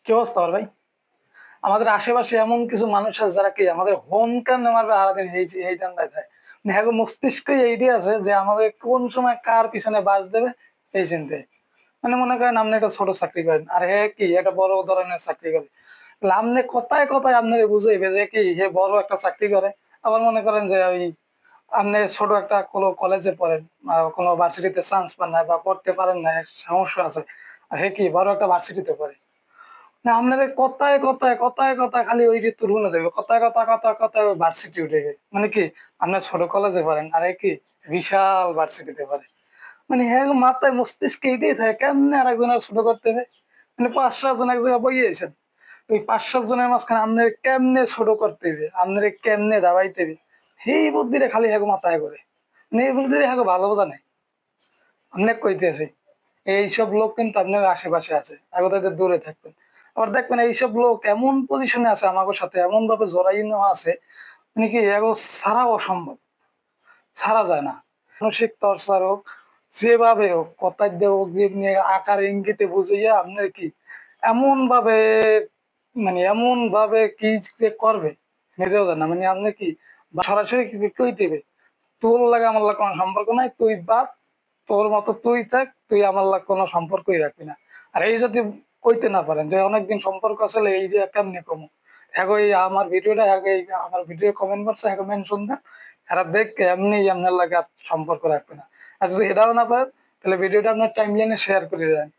কি অবস্থা ওর ভাই? আমাদের আশেপাশে এমন কিছু মানুষ আছে যারা কি আমাদের হোম কেমনে মারবে সারাদিন এই ধান্দায় থাকে। মানে হ্যাগো মস্তিষ্কে এইটাই আছে যে আমাদের কোন সময় কার পিছনে বাস দেবে এই চিন্তায়। মানে মনে করেন আপনি একটা ছোট চাকরি করেন আর হে কি একটা বড় ধরনের চাকরি করে। তাহলে আপনি কথায় কথায় আপনারে বুঝাইবে যে কি হে বড় একটা চাকরি করে। আবার মনে করেন যে ওই আপনি ছোট একটা কোনো কলেজে পড়েন কোনো ভার্সিটিতে চান্স পান না বা পড়তে পারেন না, সমস্যা আছে। আর হে কি বড় একটা ভার্সিটিতে পড়ে। না আপনাদের কথায় খালি ওই যে তুলনা দেবে। কথায় ওই ভার্সিটি উঠে গে। মানে কি আপনার ছোট কলেজে পড়েন, আরে কি বিশাল ভার্সিটিতে পড়ে। মানে হ্যাঁ মাথায় মস্তিষ্কে এটাই থাকে কেমনে আরেকজনের ছোট করতে হবে। মানে ৫-৭ জন এক জায়গায় বইয়েছেন। ওই ৫-৭ জনের মাঝখানে আপনার কেমনে ছোট করতে হবে, আপনার কেমনে দাবাইতে হবে। এই বুদ্ধিটা খালি হ্যাগো মাথায় করে। মানে এই বুদ্ধিটা হ্যাগো ভালো বোঝা নাই। অনেক কইতেছি। এইসব লোক কিন্তু আপনার আশেপাশে আছে। আগে তাদের দূরে থাকবেন। আবার দেখবেন এইসব লোক এমন পজিশনে আছে আমাদের সাথে এমন ভাবে জড়াইন্ন আছে মানে কি এগো ছাড়া অসম্ভব। ছাড়া যায় না। মানসিক টর্চার হোক, যেভাবে হোক, কথায় দিয়ে হোক, যেমনি আকার ইঙ্গিতে বুঝাইয়া আপনার কি এমন ভাবে এমন ভাবে কি যে করবে নিজেও জানে না। মানে আপনি কি সরাসরি কই দিবে তোর লাগে আমার লাগে কোনো সম্পর্ক নাই, তুই বাদ, তোর মতো তুই থাক, তুই আমার লাগে কোনো সম্পর্কই রাখবি না। আর এই যদি কইতে না পারেন যে অনেকদিন সম্পর্ক আসলে এই যে কেমনি কমু, হ্যাঁ এই আমার ভিডিওটা হ্যাঁ আমার ভিডিও কমেন্ট বক্সে হ্যাঁ মেনশন দেন, এরা দেখে এমনি আপনার লাগে আর সম্পর্ক রাখবে না। আর যদি এটাও না পারেন তাহলে ভিডিওটা আপনার টাইম লাইনে শেয়ার করে দেন।